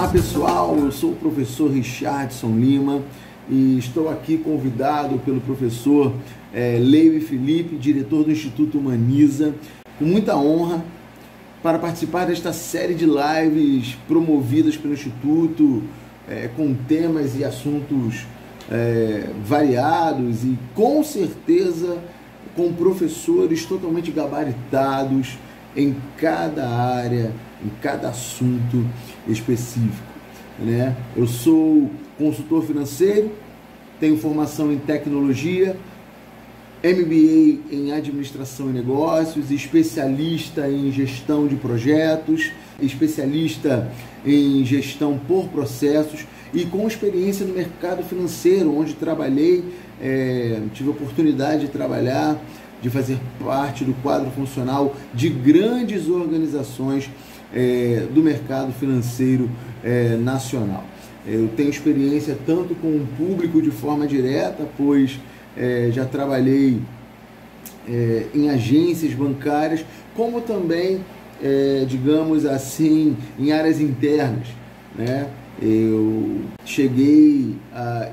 Olá pessoal, eu sou o professor Richardson Lima e estou aqui convidado pelo professor Levi Felipe, diretor do Instituto Humaniza, com muita honra para participar desta série de lives promovidas pelo Instituto com temas e assuntos variados e com certeza com professores totalmente gabaritados em cada área, em cada assunto específico, né? Eu sou consultor financeiro, tenho formação em tecnologia, MBA em administração e negócios, especialista em gestão de projetos, especialista em gestão por processos e com experiência no mercado financeiro, onde trabalhei, tive a oportunidade de trabalhar, de fazer parte do quadro funcional de grandes organizações do mercado financeiro nacional. Eu tenho experiência tanto com o público de forma direta, pois já trabalhei em agências bancárias, como também, digamos assim, em áreas internas, né? Eu cheguei a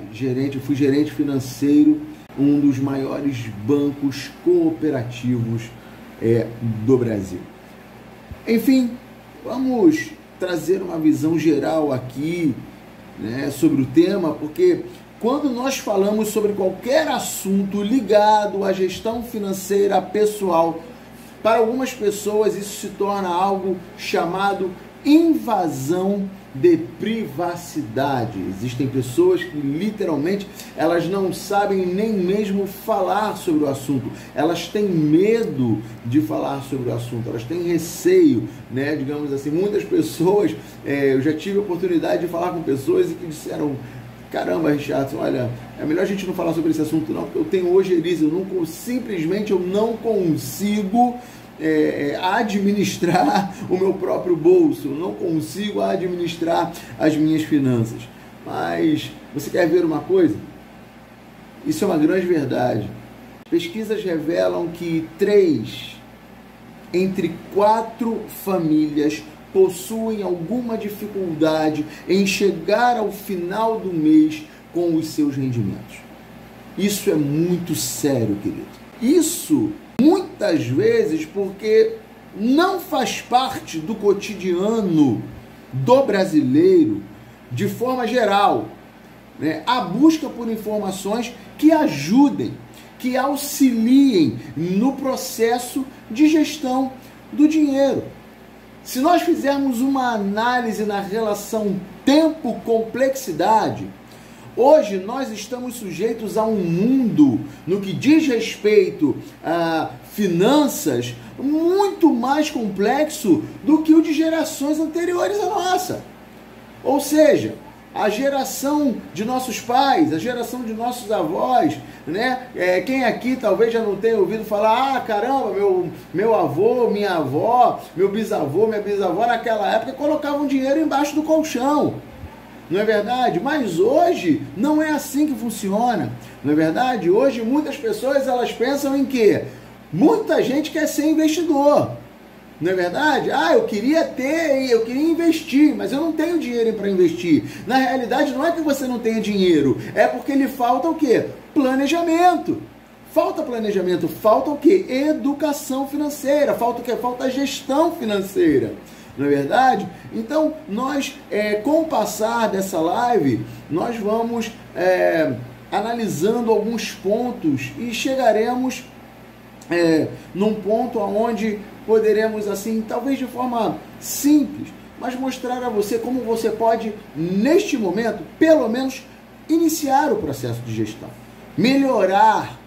fui gerente financeiro um dos maiores bancos cooperativos do Brasil. Enfim, vamos trazer uma visão geral aqui, né, sobre o tema, porque quando nós falamos sobre qualquer assunto ligado à gestão financeira pessoal, para algumas pessoas isso se torna algo chamado invasão de privacidade. Existem pessoas que literalmente elas não sabem nem mesmo falar sobre o assunto, elas têm medo de falar sobre o assunto, elas têm receio, né? Digamos assim, muitas pessoas, eu já tive a oportunidade de falar com pessoas e que disseram: caramba, Richardson, olha, é melhor a gente não falar sobre esse assunto não, porque eu tenho ojeriza, simplesmente eu não consigo administrar o meu próprio bolso, eu não consigo administrar as minhas finanças. Mas você quer ver uma coisa? Isso é uma grande verdade. Pesquisas revelam que 3 entre 4 famílias possuem alguma dificuldade em chegar ao final do mês com os seus rendimentos. Isso é muito sério, querido. Isso muitas vezes porque não faz parte do cotidiano do brasileiro de forma geral, né? A busca por informações que ajudem, que auxiliem no processo de gestão do dinheiro. Se nós fizermos uma análise na relação tempo-complexidade, hoje nós estamos sujeitos a um mundo, no que diz respeito a finanças, muito mais complexo do que o de gerações anteriores à nossa. Ou seja, a geração de nossos pais, a geração de nossos avós, né? Quem aqui talvez já não tenha ouvido falar: ah, caramba, meu avô, minha avó, meu bisavô, minha bisavó, naquela época colocavam dinheiro embaixo do colchão. Não é verdade? Mas hoje não é assim que funciona. Não é verdade? Hoje muitas pessoas elas pensam em quê? Muita gente quer ser investidor. Não é verdade? Ah, eu queria investir, mas eu não tenho dinheiro para investir. Na realidade não é que você não tenha dinheiro, é porque lhe falta o quê? Planejamento. Falta planejamento, falta o quê? Educação financeira, falta o quê? Falta gestão financeira. Não é verdade? Então, nós, com o passar dessa live, nós vamos analisando alguns pontos e chegaremos num ponto onde poderemos, assim, talvez de forma simples, mas mostrar a você como você pode, neste momento, pelo menos, iniciar o processo de gestão. Melhorar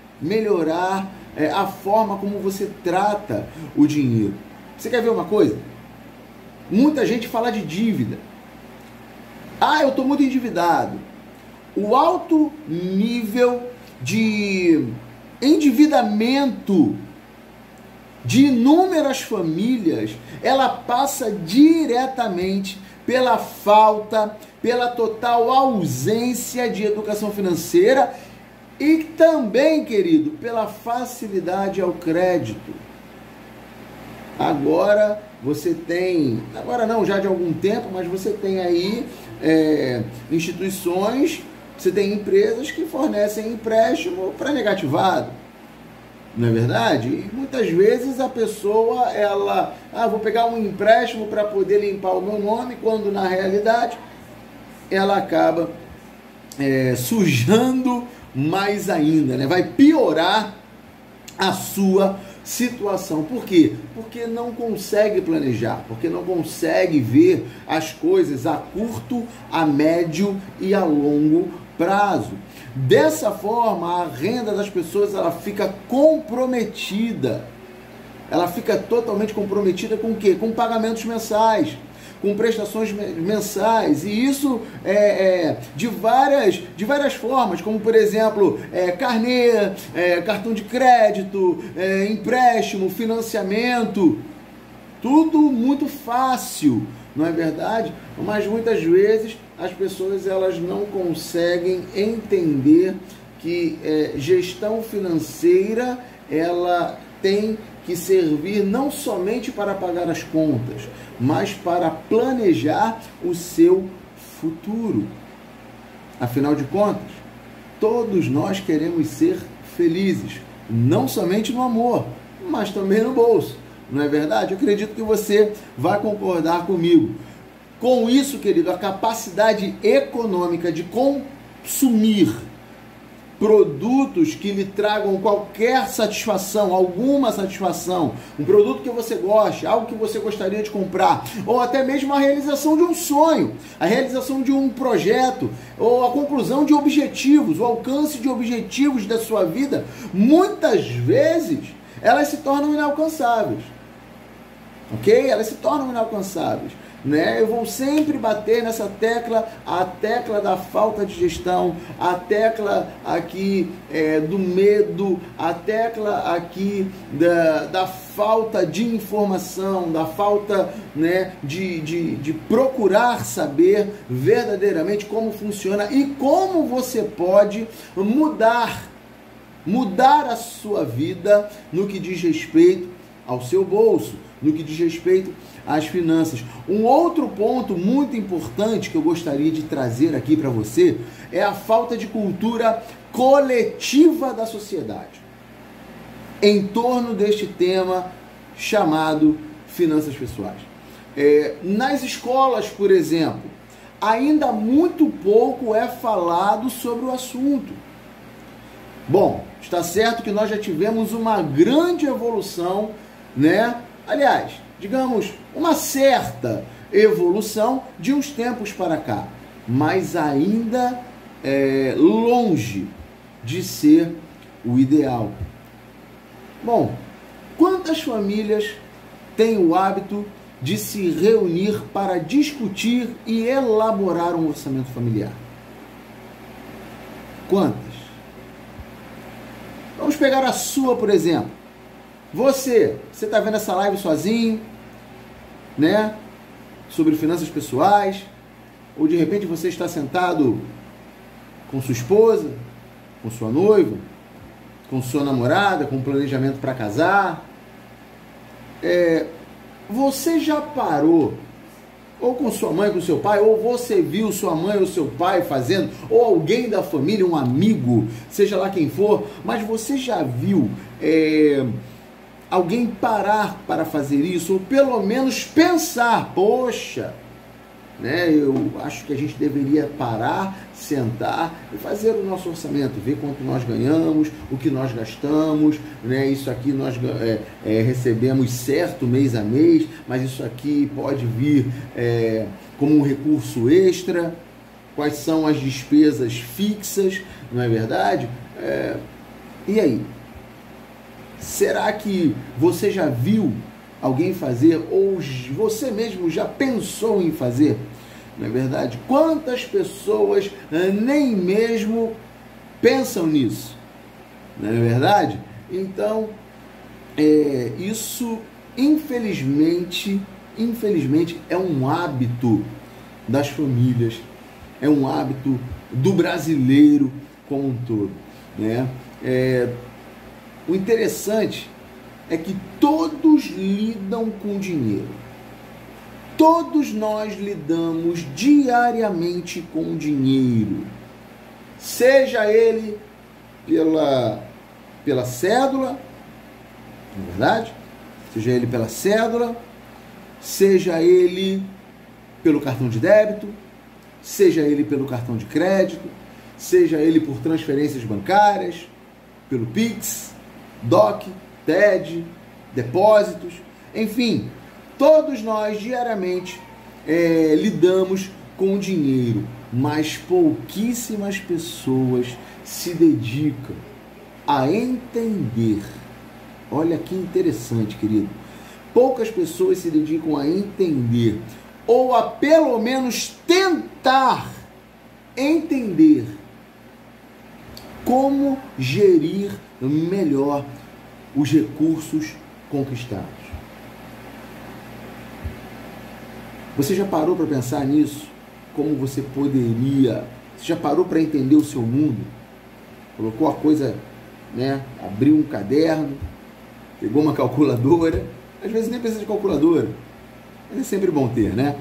a forma como você trata o dinheiro. Você quer ver uma coisa? Muita gente fala de dívida. Ah, eu estou muito endividado. O alto nível de endividamento de inúmeras famílias, ela passa diretamente pela total ausência de educação financeira e também, querido, pela facilidade ao crédito. Agora você tem, agora não, já de algum tempo, mas você tem aí instituições, você tem empresas que fornecem empréstimo para negativado. Não é verdade? E muitas vezes a pessoa, vou pegar um empréstimo para poder limpar o meu nome, quando na realidade ela acaba sujando mais ainda, né? Vai piorar a sua situação. Por quê? Porque não consegue planejar, porque não consegue ver as coisas a curto, a médio e a longo prazo. Dessa forma, a renda das pessoas ela fica comprometida. Ela fica totalmente comprometida com o quê? Com pagamentos mensais, com prestações mensais, e isso de várias formas, como por exemplo, carnê, cartão de crédito, empréstimo, financiamento, tudo muito fácil, não é verdade? Mas muitas vezes as pessoas elas não conseguem entender que gestão financeira ela tem que servir não somente para pagar as contas, mas para planejar o seu futuro. Afinal de contas, todos nós queremos ser felizes, não somente no amor, mas também no bolso. Não é verdade? Eu acredito que você vai concordar comigo. Com isso, querido, a capacidade econômica de consumir produtos que lhe tragam qualquer satisfação, alguma satisfação, um produto que você goste, algo que você gostaria de comprar, ou até mesmo a realização de um sonho, a realização de um projeto, ou a conclusão de objetivos, o alcance de objetivos da sua vida, muitas vezes elas se tornam inalcançáveis. Ok? Elas se tornam inalcançáveis. Né? Eu vou sempre bater nessa tecla, a tecla da falta de gestão, a tecla aqui do medo, a tecla aqui da falta de informação, da falta, né, de procurar saber verdadeiramente como funciona e como você pode mudar a sua vida no que diz respeito ao seu bolso, no que diz respeito às finanças. Um outro ponto muito importante que eu gostaria de trazer aqui para você é a falta de cultura coletiva da sociedade em torno deste tema chamado finanças pessoais. Nas escolas, por exemplo, ainda muito pouco é falado sobre o assunto. Bom, está certo que nós já tivemos uma grande evolução, né? Aliás, digamos, uma certa evolução de uns tempos para cá, mas ainda longe de ser o ideal. Bom, quantas famílias têm o hábito de se reunir para discutir e elaborar um orçamento familiar? Quantas? Vamos pegar a sua, por exemplo. Você está vendo essa live sozinho, né? Sobre finanças pessoais, ou de repente você está sentado com sua esposa, com sua noiva, com sua namorada, com planejamento para casar. Você já parou, ou com sua mãe, com seu pai, ou você viu sua mãe ou seu pai fazendo, ou alguém da família, um amigo, seja lá quem for, mas você já viu alguém parar para fazer isso, ou pelo menos pensar, poxa, né, eu acho que a gente deveria parar, sentar e fazer o nosso orçamento, ver quanto nós ganhamos, o que nós gastamos, né, isso aqui nós recebemos certo mês a mês, mas isso aqui pode vir como um recurso extra, quais são as despesas fixas, não é verdade? E aí? Será que você já viu alguém fazer ou você mesmo já pensou em fazer? Não é verdade? Quantas pessoas nem mesmo pensam nisso? Não é verdade? Então, isso infelizmente é um hábito das famílias, é um hábito do brasileiro como um todo, né? O interessante é que todos lidam com dinheiro. Todos nós lidamos diariamente com dinheiro. Seja ele pela cédula, não é verdade? Seja ele pela cédula, seja ele pelo cartão de débito, seja ele pelo cartão de crédito, seja ele por transferências bancárias, pelo Pix, DOC, TED, depósitos, enfim, todos nós diariamente lidamos com dinheiro, mas pouquíssimas pessoas se dedicam a entender. Olha que interessante, querido. Poucas pessoas se dedicam a entender, ou a pelo menos tentar entender como gerir melhor os recursos conquistados. Você já parou para pensar nisso? Como você poderia... Você já parou para entender o seu mundo? Colocou a coisa, né? Abriu um caderno, pegou uma calculadora. Às vezes nem precisa de calculadora, mas é sempre bom ter, né?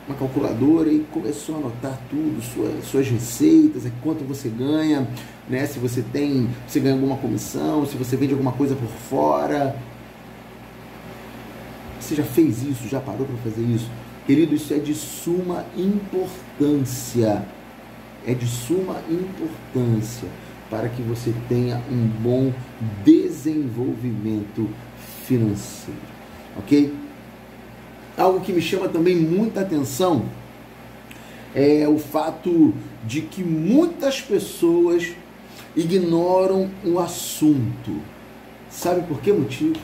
Uma calculadora e começou a anotar tudo, suas receitas, quanto você ganha, né? Se você ganha alguma comissão, se você vende alguma coisa por fora. Você já fez isso? Já parou para fazer isso? Querido, isso é de suma importância. É de suma importância para que você tenha um bom desenvolvimento financeiro. Ok? Algo que me chama também muita atenção é o fato de que muitas pessoas ignoram o assunto. Sabe por que motivo?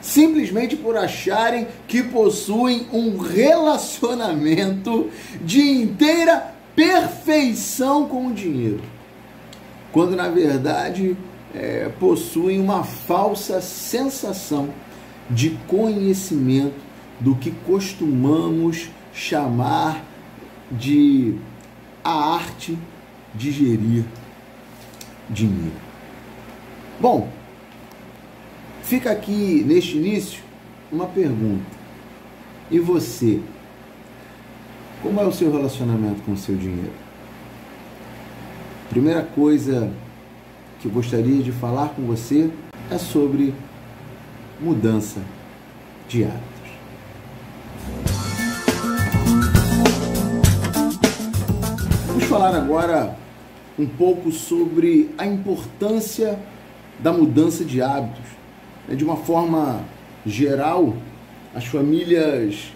Simplesmente por acharem que possuem um relacionamento de inteira perfeição com o dinheiro, quando na verdade possuem uma falsa sensação de conhecimento do que costumamos chamar de a arte de gerir dinheiro. Bom, fica aqui neste início uma pergunta. E você? Como é o seu relacionamento com o seu dinheiro? Primeira coisa que eu gostaria de falar com você é sobre mudança de hábitos. Vamos falar agora um pouco sobre a importância da mudança de hábitos. De uma forma geral, as famílias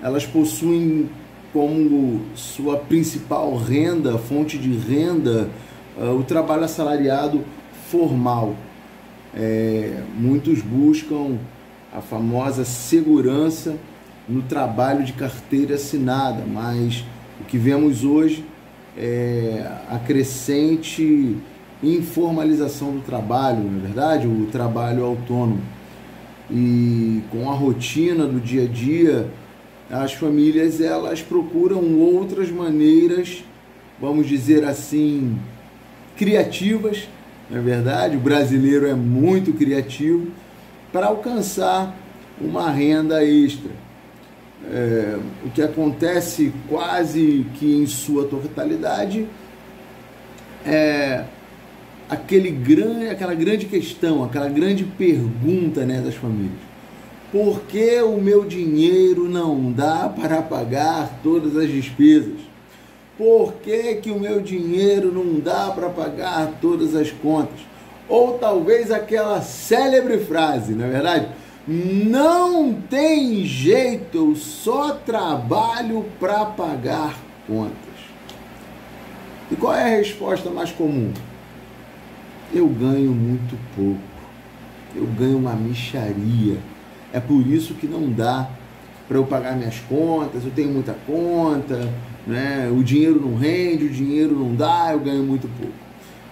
elas possuem como sua principal renda, fonte de renda, o trabalho assalariado formal. Muitos buscam a famosa segurança no trabalho de carteira assinada, mas o que vemos hoje é a crescente informalização do trabalho, não é verdade? O trabalho autônomo. E com a rotina do dia a dia, as famílias elas procuram outras maneiras, vamos dizer assim, criativas, não é verdade? O brasileiro é muito criativo para alcançar uma renda extra. O que acontece quase que em sua totalidade é aquela grande questão, aquela grande pergunta, né, das famílias. Por que o meu dinheiro não dá para pagar todas as despesas? Por que o meu dinheiro não dá para pagar todas as contas? Ou talvez aquela célebre frase, não é verdade? Não tem jeito, eu só trabalho para pagar contas. E qual é a resposta mais comum? Eu ganho muito pouco, eu ganho uma mixaria, é por isso que não dá para eu pagar minhas contas, eu tenho muita conta, né? O dinheiro não rende, o dinheiro não dá, eu ganho muito pouco.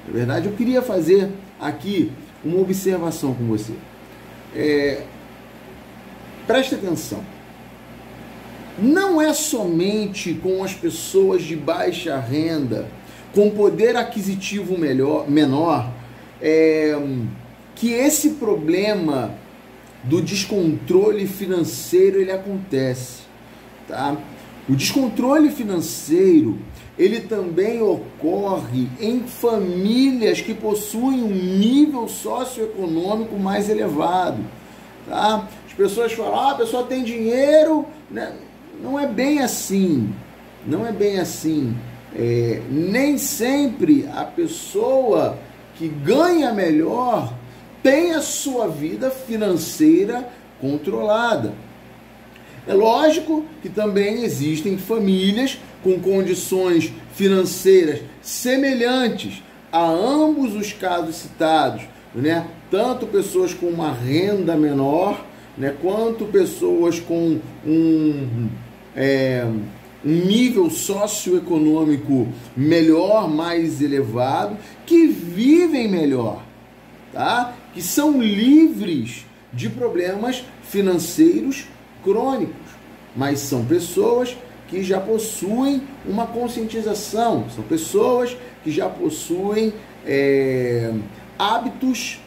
Na verdade, eu queria fazer aqui uma observação com você. Preste atenção, não é somente com as pessoas de baixa renda, com poder aquisitivo menor, que esse problema do descontrole financeiro ele acontece, tá? O descontrole financeiro ele também ocorre em famílias que possuem um nível socioeconômico mais elevado, tá? As pessoas falam, a pessoa tem dinheiro, né? Não é bem assim, não é bem assim. Nem sempre a pessoa que ganha melhor tem a sua vida financeira controlada. É lógico que também existem famílias com condições financeiras semelhantes a ambos os casos citados, né? Tanto pessoas com uma renda menor, né, quanto pessoas com um nível socioeconômico melhor, mais elevado, que vivem melhor, tá? Que são livres de problemas financeiros crônicos, mas são pessoas que já possuem uma conscientização, são pessoas que já possuem hábitos,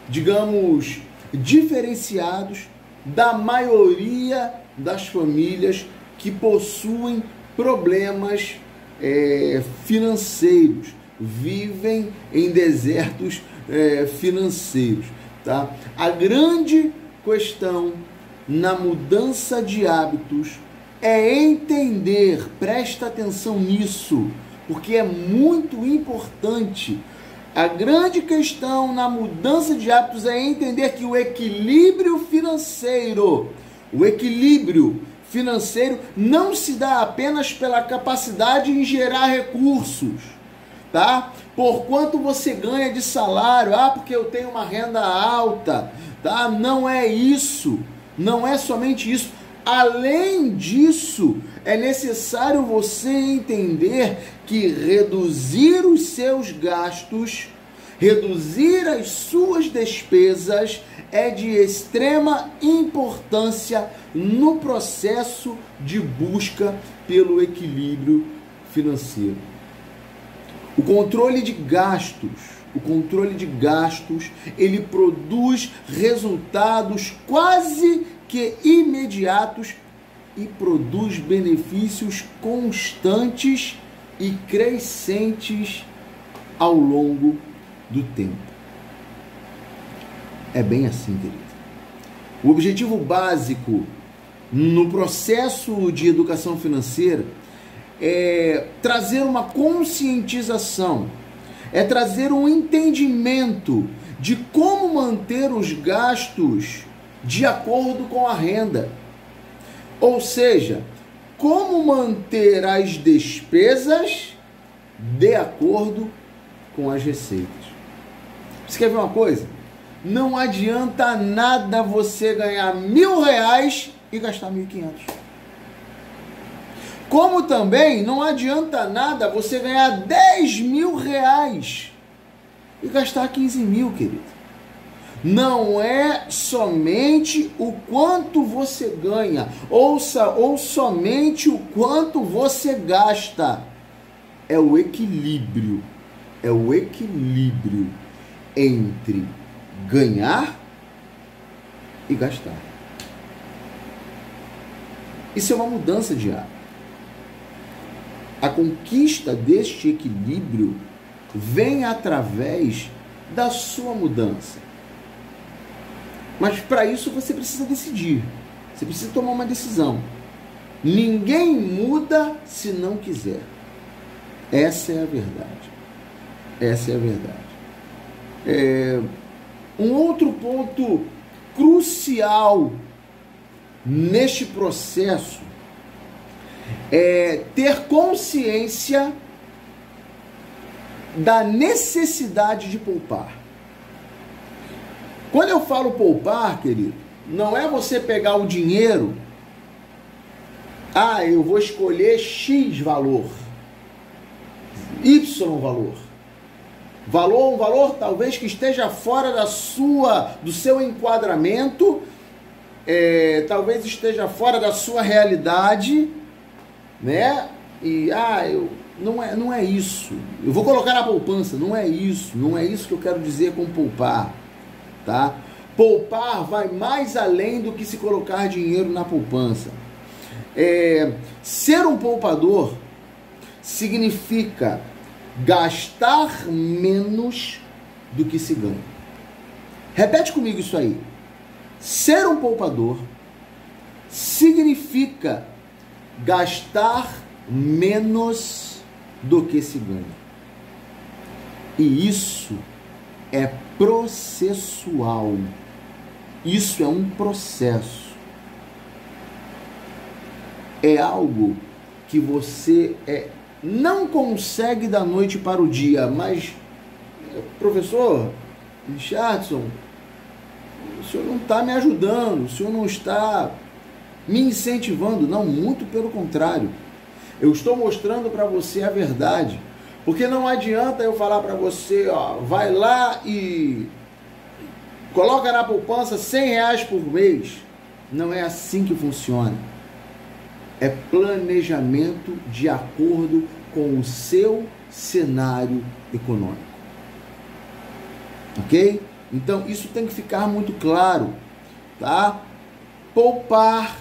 digamos, diferenciados da maioria das famílias que possuem problemas financeiros, vivem em desertos financeiros, tá? A grande questão na mudança de hábitos é entender, presta atenção nisso, porque é muito importante. A grande questão na mudança de hábitos é entender que o equilíbrio financeiro não se dá apenas pela capacidade em gerar recursos, tá? Por quanto você ganha de salário, porque eu tenho uma renda alta, tá? Não é isso, não é somente isso. Além disso, é necessário você entender que reduzir os seus gastos, reduzir as suas despesas é de extrema importância no processo de busca pelo equilíbrio financeiro. O controle de gastos, ele produz resultados quase que imediatos e produz benefícios constantes e crescentes ao longo do tempo. É bem assim, querido. O objetivo básico no processo de educação financeira é trazer uma conscientização, é trazer um entendimento de como manter os gastos de acordo com a renda. Ou seja, como manter as despesas de acordo com as receitas. Você quer ver uma coisa? Não adianta nada você ganhar R$1.000 e gastar 1.500. Como também não adianta nada você ganhar R$10.000 e gastar 15.000, querido. Não é somente o quanto você ganha, ou somente o quanto você gasta. É o equilíbrio. É o equilíbrio entre ganhar e gastar. Isso é uma mudança de hábito. A conquista deste equilíbrio vem através da sua mudança. Mas para isso você precisa decidir. Você precisa tomar uma decisão. Ninguém muda se não quiser. Essa é a verdade. Essa é a verdade. Um outro ponto crucial neste processo é ter consciência da necessidade de poupar. Quando eu falo poupar, querido, não é você pegar o dinheiro, eu vou escolher X valor, Y valor. Um valor talvez que esteja fora do seu enquadramento, talvez esteja fora da sua realidade, né? E não é isso. Eu vou colocar na poupança, não é isso que eu quero dizer com poupar. tá? Poupar vai mais além do que se colocar dinheiro na poupança. Ser um poupador significa gastar menos do que se ganha. Repete comigo isso aí. Ser um poupador significa gastar menos do que se ganha. E isso é processual. Isso é um processo. É algo que você não consegue da noite para o dia, mas, professor Richardson, o senhor não está me ajudando, o senhor não está me incentivando. Não, muito pelo contrário. Eu estou mostrando para você a verdade. Porque não adianta eu falar para você, ó, vai lá e coloca na poupança R$100 por mês. Não é assim que funciona. É planejamento de acordo com o seu cenário econômico. Ok? Então, isso tem que ficar muito claro, tá? Poupar,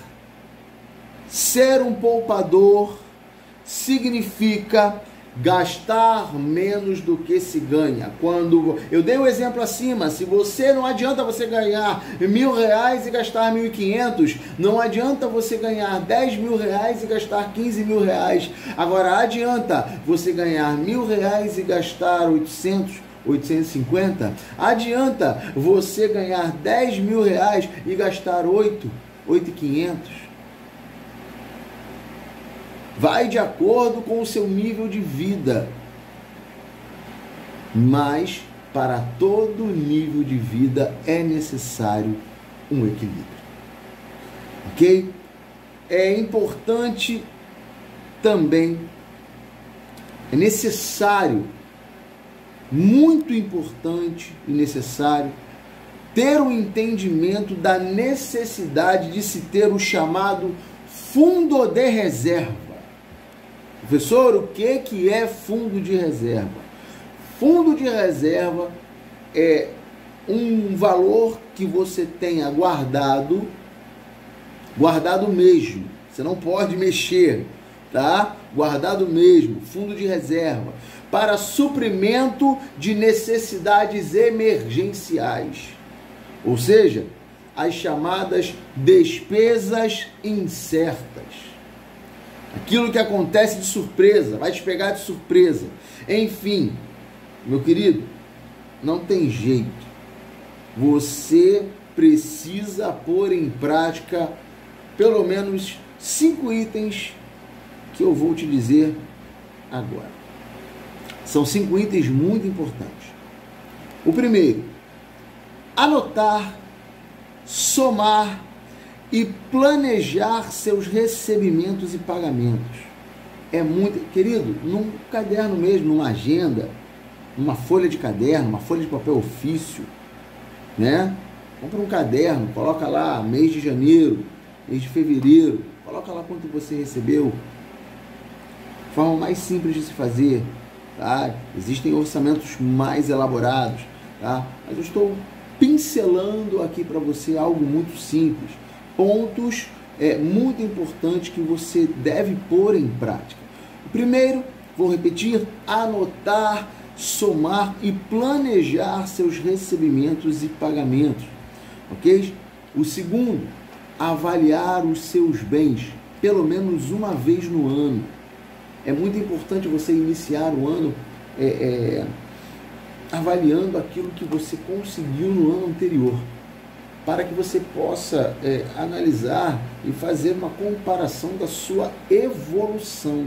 ser um poupador, significa gastar menos do que se ganha. Quando eu dei o exemplo acima, se você não adianta você ganhar R$1.000 e gastar 1.500, não adianta você ganhar R$10.000 e gastar R$15.000. Agora adianta você ganhar R$1.000 e gastar 850. Adianta você ganhar R$10.000 e gastar 8.500. Vai de acordo com o seu nível de vida. Mas para todo nível de vida é necessário um equilíbrio. Ok? É importante também, é necessário, muito importante e necessário, ter um entendimento da necessidade de se ter o chamado fundo de reserva. Professor, o que é fundo de reserva? Fundo de reserva é um valor que você tenha guardado mesmo. Você não pode mexer, tá? Guardado mesmo, fundo de reserva, para suprimento de necessidades emergenciais. Ou seja, as chamadas despesas incertas. Aquilo que acontece de surpresa, vai te pegar de surpresa. Enfim, meu querido, não tem jeito. Você precisa pôr em prática pelo menos 5 itens que eu vou te dizer agora. São 5 itens muito importantes. O primeiro, anotar, somar e planejar seus recebimentos e pagamentos. É muito, querido, num caderno mesmo, numa agenda, numa folha de caderno, uma folha de papel ofício, né? Compra um caderno, coloca lá mês de janeiro, mês de fevereiro, coloca lá quanto você recebeu. Forma mais simples de se fazer, tá? Existem orçamentos mais elaborados, tá? Mas eu estou pincelando aqui para você algo muito simples. Pontos muito importantes que você deve pôr em prática. O primeiro, vou repetir, anotar, somar e planejar seus recebimentos e pagamentos, ok? O segundo, avaliar os seus bens, pelo menos uma vez no ano. É muito importante você iniciar o ano avaliando aquilo que você conseguiu no ano anterior, para que você possa analisar e fazer uma comparação da sua evolução,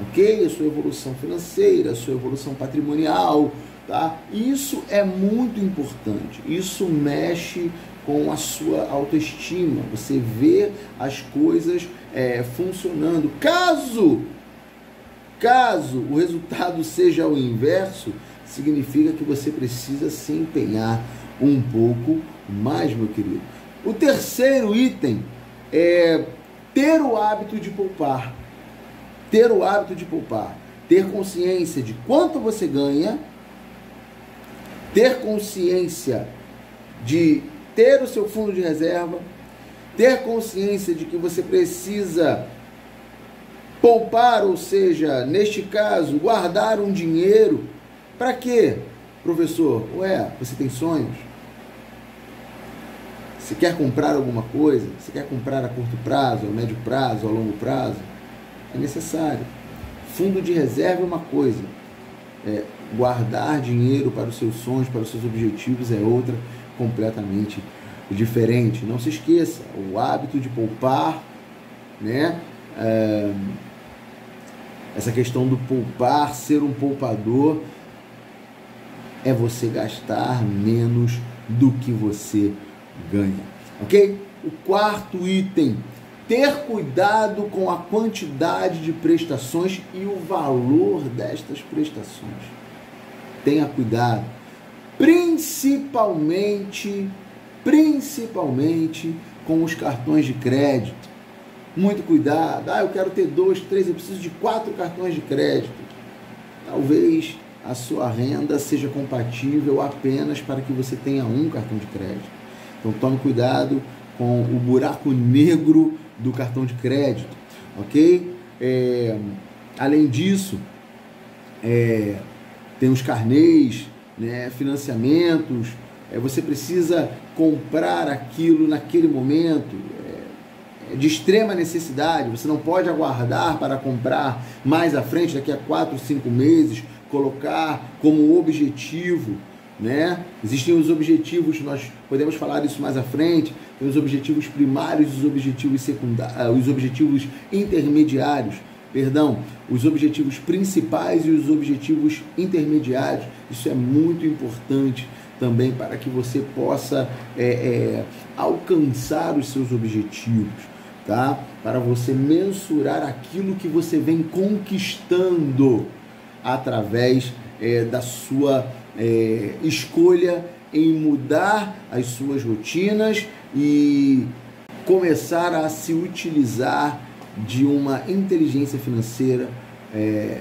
ok? A sua evolução financeira, a sua evolução patrimonial, tá? Isso é muito importante, isso mexe com a sua autoestima, você vê as coisas funcionando. Caso o resultado seja o inverso, significa que você precisa se empenhar um pouco mais, meu querido. O terceiro item é ter o hábito de poupar. Ter o hábito de poupar. Ter consciência de quanto você ganha, ter consciência de ter o seu fundo de reserva, ter consciência de que você precisa poupar, ou seja, neste caso, guardar um dinheiro. Para quê, professor? Você tem sonhos? Você quer comprar alguma coisa? Você quer comprar a curto prazo, a médio prazo, a longo prazo? É necessário. Fundo de reserva é uma coisa. Guardar dinheiro para os seus sonhos, para os seus objetivos é outra, completamente diferente. Não se esqueça, o hábito de poupar, né? Essa questão do poupar, ser um poupador, é você gastar menos do que você ganha, ok? O quarto item, ter cuidado com a quantidade de prestações e o valor destas prestações. Tenha cuidado, principalmente com os cartões de crédito. Muito cuidado. Eu quero ter 2, 3, eu preciso de 4 cartões de crédito. Talvez a sua renda seja compatível apenas para que você tenha um cartão de crédito. Então tome cuidado com o buraco negro do cartão de crédito, ok? Além disso, tem os carnês, né, financiamentos. Você precisa comprar aquilo naquele momento, de extrema necessidade. Você não pode aguardar para comprar mais à frente, daqui a 4, 5 meses, colocar como objetivo, né? Existem os objetivos, nós podemos falar isso mais à frente, tem os objetivos primários, os objetivos secundários, os objetivos intermediários, os objetivos principais e os objetivos intermediários. Isso é muito importante também para que você possa alcançar os seus objetivos, tá? Para você mensurar aquilo que você vem conquistando através da sua escolha em mudar as suas rotinas e começar a se utilizar de uma inteligência financeira,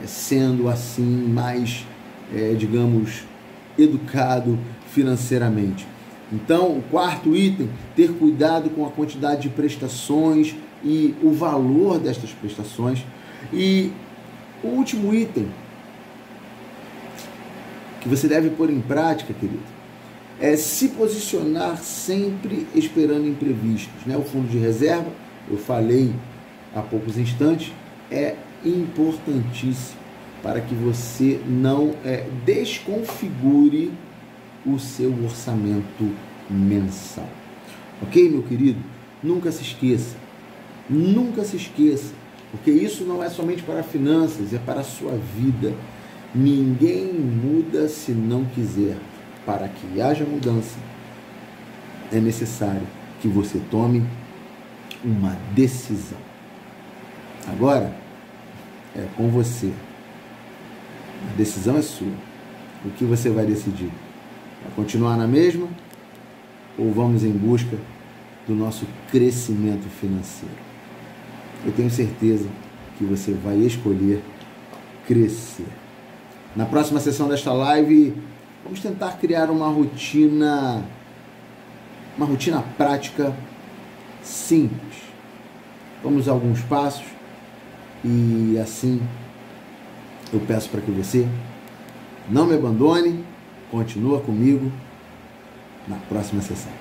sendo assim mais, digamos, educado financeiramente. Então, o quarto item, ter cuidado com a quantidade de prestações e o valor destas prestações. E o último item que você deve pôr em prática, querido, é se posicionar sempre esperando imprevistos, né? O fundo de reserva, eu falei há poucos instantes, é importantíssimo para que você não desconfigure o seu orçamento mensal. Ok, meu querido? Nunca se esqueça, porque isso não é somente para finanças, é para a sua vida. Ninguém muda se não quiser. Para que haja mudança, é necessário que você tome uma decisão. Agora, é com você. A decisão é sua. O que você vai decidir? Vai continuar na mesma? Ou vamos em busca do nosso crescimento financeiro? Eu tenho certeza que você vai escolher crescer. Na próxima sessão desta live, vamos tentar criar uma rotina prática, simples. Vamos a alguns passos e assim eu peço para que você não me abandone, continua comigo na próxima sessão.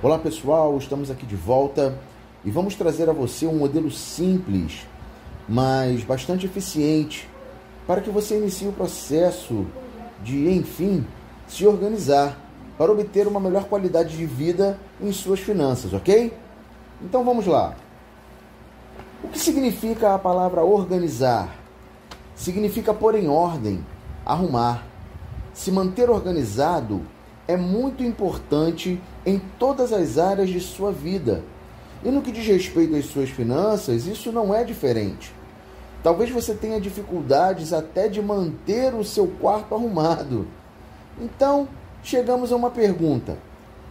Olá pessoal, estamos aqui de volta e vamos trazer a você um modelo simples, mas bastante eficiente, para que você inicie o processo de, enfim, se organizar para obter uma melhor qualidade de vida em suas finanças, ok? Então vamos lá. O que significa a palavra organizar? Significa pôr em ordem, arrumar. Se manter organizado é muito importante em todas as áreas de sua vida. E no que diz respeito às suas finanças, isso não é diferente. Talvez você tenha dificuldades até de manter o seu quarto arrumado. Então, chegamos a uma pergunta: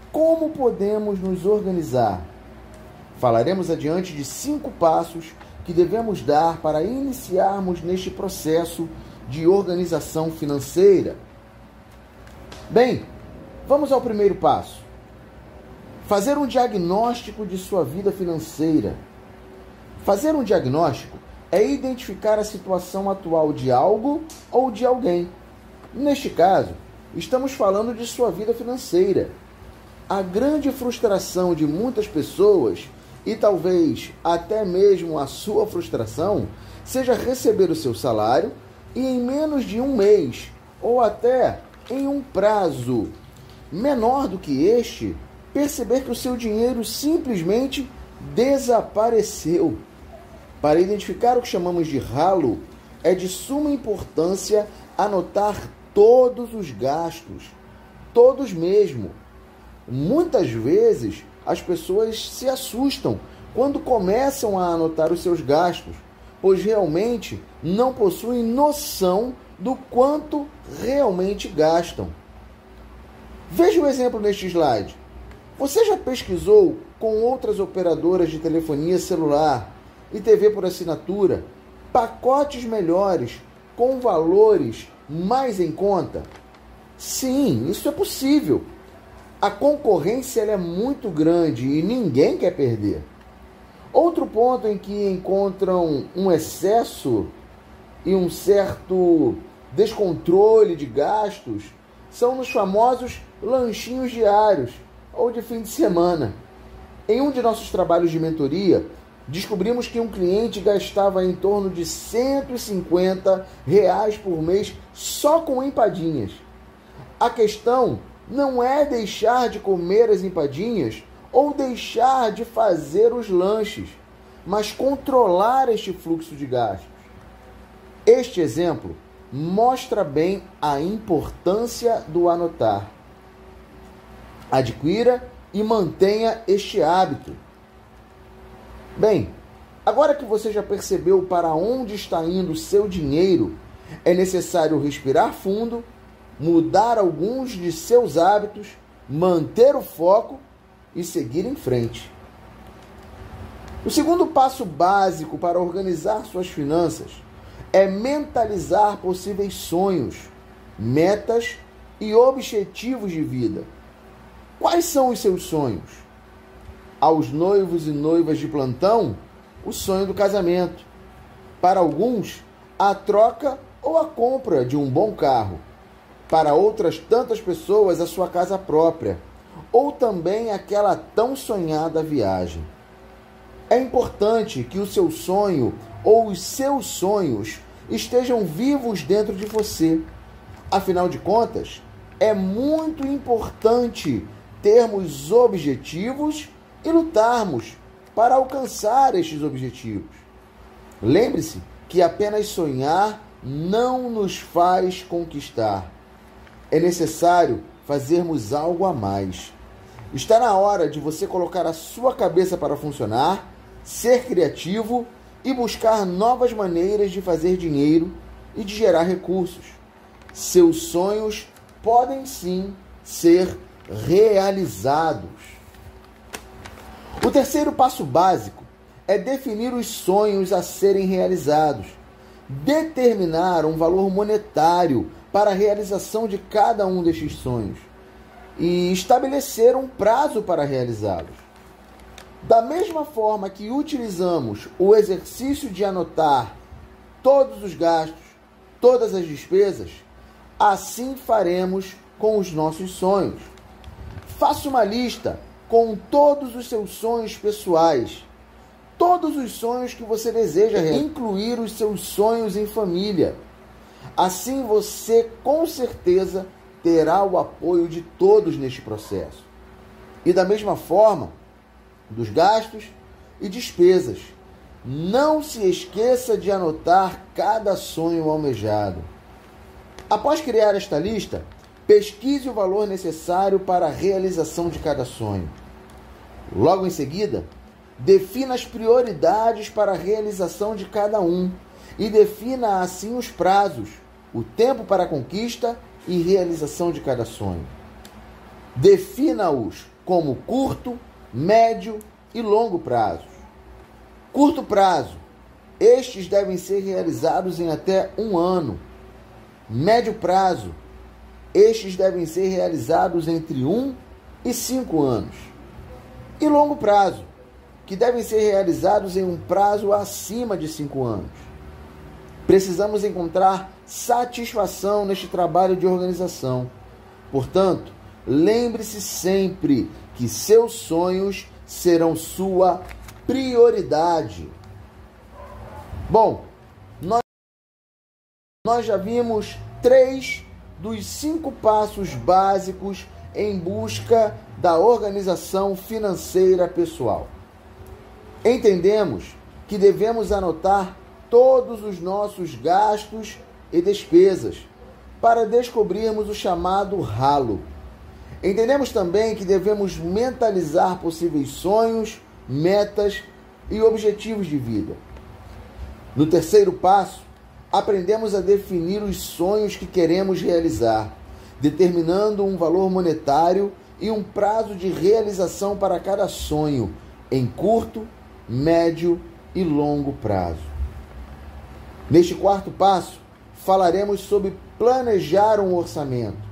como podemos nos organizar? Falaremos adiante de 5 passos que devemos dar para iniciarmos neste processo de organização financeira? Bem, vamos ao primeiro passo. Fazer um diagnóstico de sua vida financeira. Fazer um diagnóstico é identificar a situação atual de algo ou de alguém. Neste caso, estamos falando de sua vida financeira. A grande frustração de muitas pessoas, e talvez até mesmo a sua frustração, seja receber o seu salário e em menos de um mês, ou até em um prazo menor do que este, perceber que o seu dinheiro simplesmente desapareceu. Para identificar o que chamamos de ralo, é de suma importância anotar todos os gastos, todos mesmo. Muitas vezes as pessoas se assustam quando começam a anotar os seus gastos, pois realmente não possuem noção do quanto realmente gastam. Veja o exemplo neste slide. Você já pesquisou com outras operadoras de telefonia celular e TV por assinatura pacotes melhores com valores mais em conta? Sim, isso é possível. A concorrência ela é muito grande e ninguém quer perder. Outro ponto em que encontram um excesso e um certo descontrole de gastos são nos famosos lanchinhos diários ou de fim de semana. Em um de nossos trabalhos de mentoria, descobrimos que um cliente gastava em torno de R$150 por mês só com empadinhas. A questão não é deixar de comer as empadinhas ou deixar de fazer os lanches, mas controlar este fluxo de gastos. Este exemplo mostra bem a importância do anotar. Adquira e mantenha este hábito. Bem, agora que você já percebeu para onde está indo o seu dinheiro, é necessário respirar fundo, mudar alguns de seus hábitos, manter o foco e seguir em frente. O segundo passo básico para organizar suas finanças é mentalizar possíveis sonhos, metas e objetivos de vida. Quais são os seus sonhos? Aos noivos e noivas de plantão, o sonho do casamento. Para alguns, a troca ou a compra de um bom carro. Para outras tantas pessoas, a sua casa própria. Ou também aquela tão sonhada viagem. É importante que o seu sonho ou os seus sonhos estejam vivos dentro de você. Afinal de contas, é muito importante termos objetivos e lutarmos para alcançar estes objetivos. Lembre-se que apenas sonhar não nos faz conquistar. É necessário fazermos algo a mais. Está na hora de você colocar a sua cabeça para funcionar, ser criativo e buscar novas maneiras de fazer dinheiro e de gerar recursos. Seus sonhos podem sim ser realizados. O terceiro passo básico é definir os sonhos a serem realizados, determinar um valor monetário para a realização de cada um destes sonhos e estabelecer um prazo para realizá-los. Da mesma forma que utilizamos o exercício de anotar todos os gastos, todas as despesas, assim faremos com os nossos sonhos. Faça uma lista com todos os seus sonhos pessoais, todos os sonhos que você deseja incluir os seus sonhos em família. Assim você, com certeza, terá o apoio de todos neste processo. E da mesma forma, dos gastos e despesas. Não se esqueça de anotar cada sonho almejado. Após criar esta lista, pesquise o valor necessário para a realização de cada sonho. Logo em seguida, defina as prioridades para a realização de cada um e defina assim os prazos, o tempo para a conquista e realização de cada sonho. Defina-os como curto, médio e longo prazos. Curto prazo. Estes devem ser realizados em até um ano. Médio prazo, estes devem ser realizados entre 1 e 5 anos. E longo prazo, que devem ser realizados em um prazo acima de 5 anos. Precisamos encontrar satisfação neste trabalho de organização. Portanto, lembre-se sempre que seus sonhos serão sua prioridade. Bom, nós já vimos 3 dos 5 passos básicos em busca da organização financeira pessoal. Entendemos que devemos anotar todos os nossos gastos e despesas para descobrirmos o chamado ralo. Entendemos também que devemos mentalizar possíveis sonhos, metas e objetivos de vida. No terceiro passo, aprendemos a definir os sonhos que queremos realizar, determinando um valor monetário e um prazo de realização para cada sonho, em curto, médio e longo prazo. Neste quarto passo, falaremos sobre planejar um orçamento.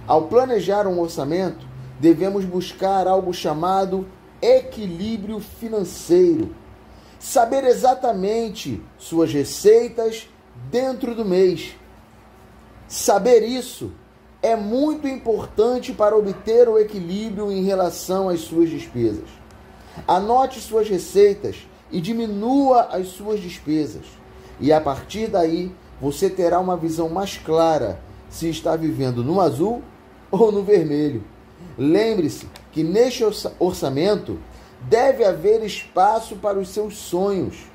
Ao planejar um orçamento, devemos buscar algo chamado equilíbrio financeiro. Saber exatamente suas receitas dentro do mês. Saber isso é muito importante para obter o equilíbrio em relação às suas despesas. Anote suas receitas e diminua as suas despesas. E a partir daí, você terá uma visão mais clara se está vivendo no azul ou no vermelho. Lembre-se que neste orçamento deve haver espaço para os seus sonhos.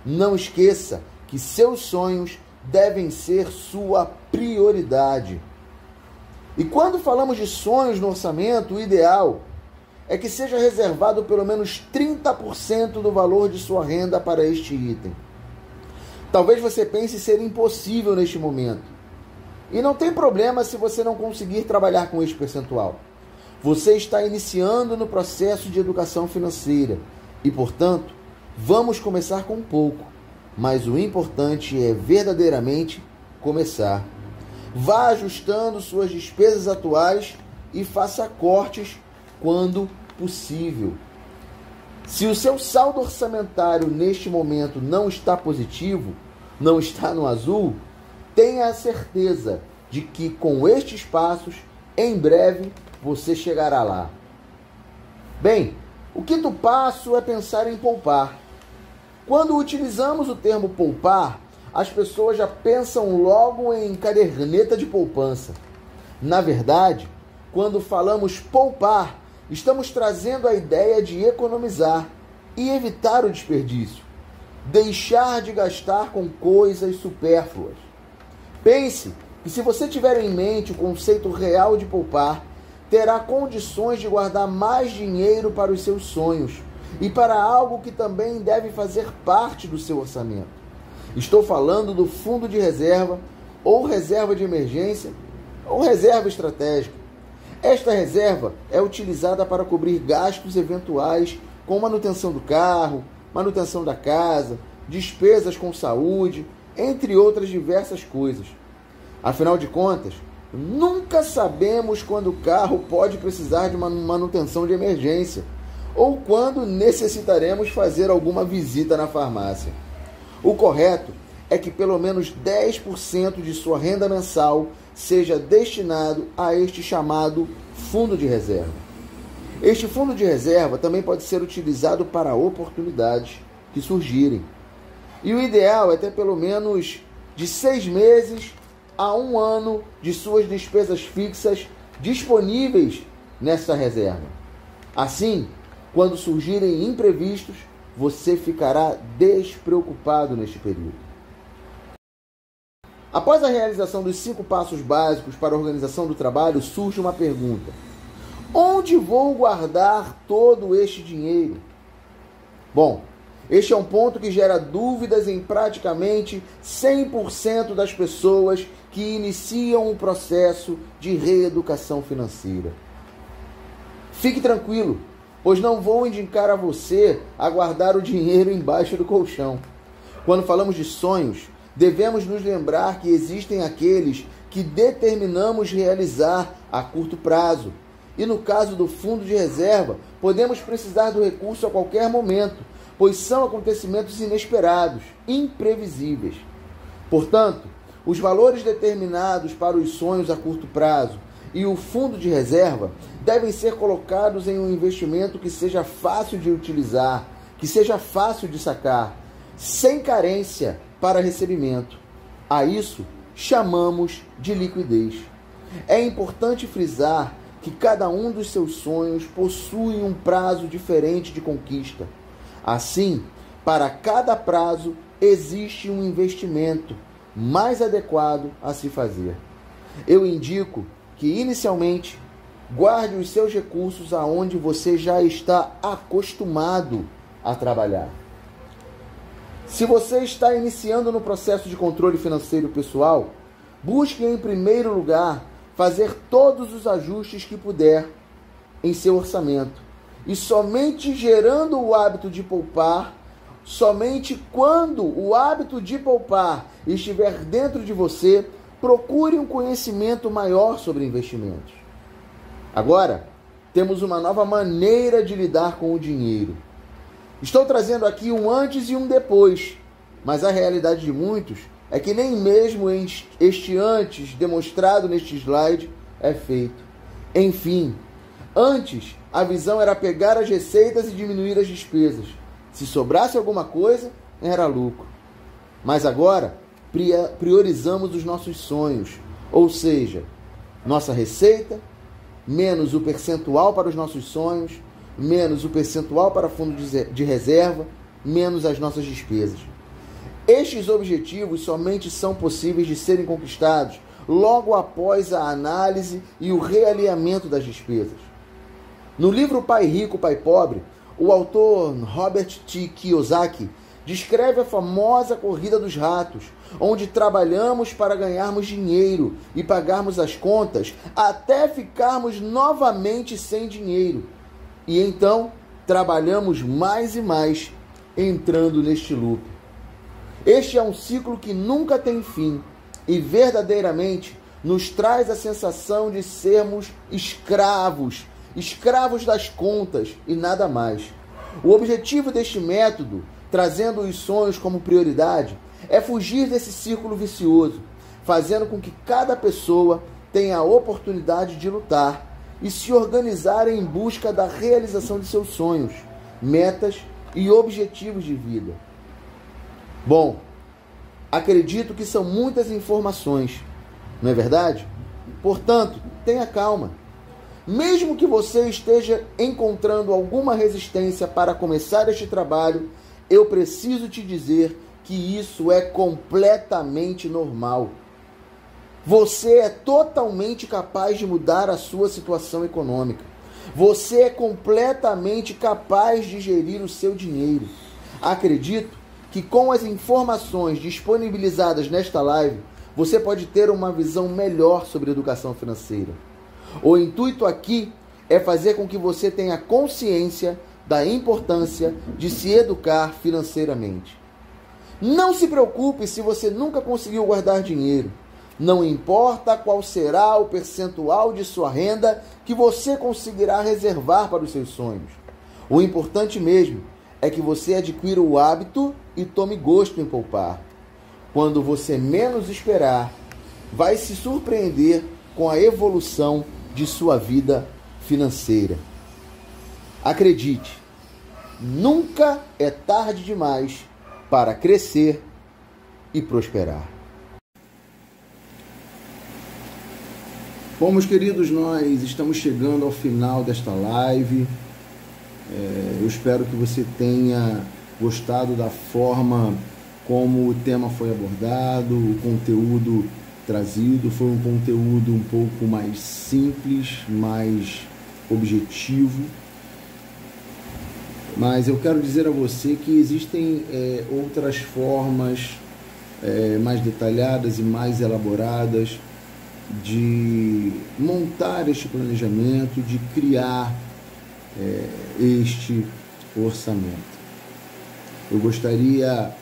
Não esqueça que seus sonhos devem ser sua prioridade. E quando falamos de sonhos no orçamento, o ideal é que seja reservado pelo menos 30% do valor de sua renda para este item. Talvez você pense ser impossível neste momento. E não tem problema se você não conseguir trabalhar com este percentual. Você está iniciando no processo de educação financeira e, portanto, vamos começar com pouco. Mas o importante é verdadeiramente começar. Vá ajustando suas despesas atuais e faça cortes quando possível. Se o seu saldo orçamentário neste momento não está positivo, não está no azul, tenha a certeza de que com estes passos, em breve, você chegará lá. Bem, o quinto passo é pensar em poupar. Quando utilizamos o termo poupar, as pessoas já pensam logo em caderneta de poupança. Na verdade, quando falamos poupar, estamos trazendo a ideia de economizar e evitar o desperdício. Deixar de gastar com coisas supérfluas. Pense que se você tiver em mente o conceito real de poupar, terá condições de guardar mais dinheiro para os seus sonhos e para algo que também deve fazer parte do seu orçamento. Estou falando do fundo de reserva, ou reserva de emergência, ou reserva estratégica. Esta reserva é utilizada para cobrir gastos eventuais com manutenção do carro, manutenção da casa, despesas com saúde, entre outras diversas coisas. Afinal de contas, nunca sabemos quando o carro pode precisar de uma manutenção de emergência ou quando necessitaremos fazer alguma visita na farmácia. O correto é que pelo menos 10% de sua renda mensal seja destinado a este chamado fundo de reserva. Este fundo de reserva também pode ser utilizado para oportunidades que surgirem. E o ideal é ter pelo menos de 6 meses a 1 ano de suas despesas fixas disponíveis nessa reserva. Assim, quando surgirem imprevistos, você ficará despreocupado neste período. Após a realização dos 5 passos básicos para a organização do trabalho, surge uma pergunta: onde vou guardar todo este dinheiro? Bom, este é um ponto que gera dúvidas em praticamente 100% das pessoas que iniciam o processo de reeducação financeira. Fique tranquilo, pois não vou indicar a você a guardar o dinheiro embaixo do colchão. Quando falamos de sonhos, devemos nos lembrar que existem aqueles que determinamos realizar a curto prazo. E no caso do fundo de reserva, podemos precisar do recurso a qualquer momento, pois são acontecimentos inesperados, imprevisíveis. Portanto, os valores determinados para os sonhos a curto prazo e o fundo de reserva devem ser colocados em um investimento que seja fácil de utilizar, que seja fácil de sacar, sem carência para recebimento. A isso chamamos de liquidez. É importante frisar que cada um dos seus sonhos possui um prazo diferente de conquista. Assim, para cada prazo existe um investimento mais adequado a se fazer. Eu indico que, inicialmente, guarde os seus recursos aonde você já está acostumado a trabalhar. Se você está iniciando no processo de controle financeiro pessoal, busque em primeiro lugar fazer todos os ajustes que puder em seu orçamento. E somente gerando o hábito de poupar, somente quando o hábito de poupar estiver dentro de você, procure um conhecimento maior sobre investimentos. Agora, temos uma nova maneira de lidar com o dinheiro. Estou trazendo aqui um antes e um depois, mas a realidade de muitos é que nem mesmo este antes demonstrado neste slide é feito. Enfim, antes a visão era pegar as receitas e diminuir as despesas. Se sobrasse alguma coisa, era lucro. Mas agora priorizamos os nossos sonhos, ou seja, nossa receita, menos o percentual para os nossos sonhos, menos o percentual para fundo de reserva, menos as nossas despesas. Estes objetivos somente são possíveis de serem conquistados logo após a análise e o realinhamento das despesas. No livro Pai Rico, Pai Pobre, o autor Robert T. Kiyosaki descreve a famosa corrida dos ratos, onde trabalhamos para ganharmos dinheiro e pagarmos as contas até ficarmos novamente sem dinheiro. E então trabalhamos mais e mais, entrando neste loop. Este é um ciclo que nunca tem fim e verdadeiramente nos traz a sensação de sermos escravos das contas e nada mais. O objetivo deste método, trazendo os sonhos como prioridade, é fugir desse círculo vicioso, fazendo com que cada pessoa tenha a oportunidade de lutar e se organizar em busca da realização de seus sonhos, metas e objetivos de vida. Bom, acredito que são muitas informações, não é verdade? Portanto, tenha calma. Mesmo que você esteja encontrando alguma resistência para começar este trabalho, eu preciso te dizer que isso é completamente normal. Você é totalmente capaz de mudar a sua situação econômica. Você é completamente capaz de gerir o seu dinheiro. Acredito que com as informações disponibilizadas nesta live, você pode ter uma visão melhor sobre educação financeira. O intuito aqui é fazer com que você tenha consciência da importância de se educar financeiramente. Não se preocupe se você nunca conseguiu guardar dinheiro. Não importa qual será o percentual de sua renda que você conseguirá reservar para os seus sonhos. O importante mesmo é que você adquira o hábito e tome gosto em poupar. Quando você menos esperar, vai se surpreender com a evolução de sua vida financeira. Acredite, nunca é tarde demais para crescer e prosperar. Bom, meus queridos, nós estamos chegando ao final desta live. Eu espero que você tenha gostado da forma como o tema foi abordado, o conteúdo trazido. Foi um conteúdo um pouco mais simples, mais objetivo. Mas eu quero dizer a você que existem outras formas mais detalhadas e mais elaboradas de montar este planejamento, de criar este orçamento. Eu gostaria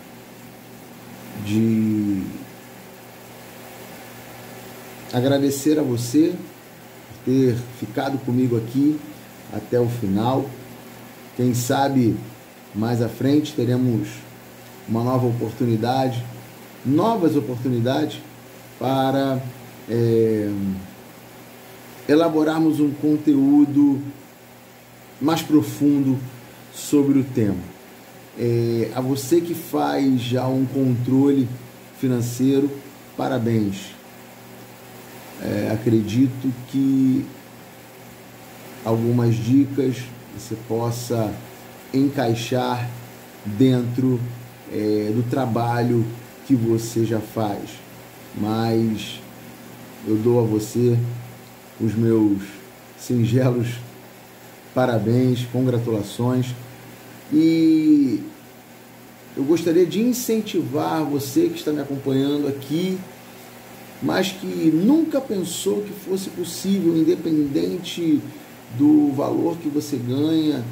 de agradecer a você por ter ficado comigo aqui até o final. Quem sabe mais à frente teremos uma nova oportunidade, novas oportunidades para elaborarmos um conteúdo mais profundo sobre o tema. A você que faz já um controle financeiro, parabéns. Acredito que algumas dicas você possa encaixar dentro do trabalho que você já faz, mas eu dou a você os meus singelos parabéns, congratulações, e eu gostaria de incentivar você que está me acompanhando aqui, mas que nunca pensou que fosse possível, independente do valor que você ganha,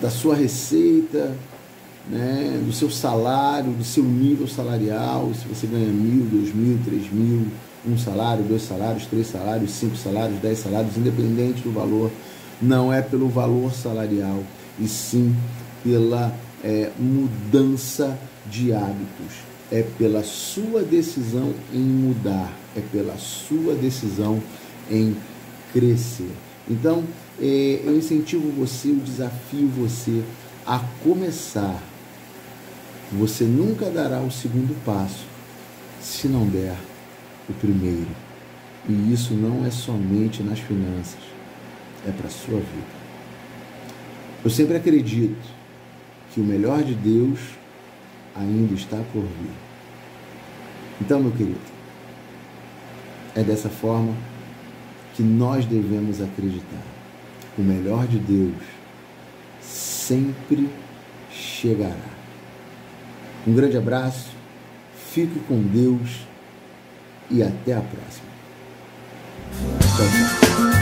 da sua receita, né, do seu salário, do seu nível salarial, se você ganha 1.000, 2.000, 3.000, 1 salário, 2 salários, 3 salários, 5 salários, 10 salários, independente do valor, não é pelo valor salarial, e sim pela mudança de hábitos. É pela sua decisão em mudar, é pela sua decisão em crescer. Então, eu incentivo você, eu desafio você a começar. Você nunca dará o segundo passo se não der o primeiro. E isso não é somente nas finanças, é para a sua vida. Eu sempre acredito que o melhor de Deus ainda está por vir. Então, meu querido, é dessa forma que nós devemos acreditar. O melhor de Deus sempre chegará. Um grande abraço, fique com Deus e até a próxima. Tchau, tchau.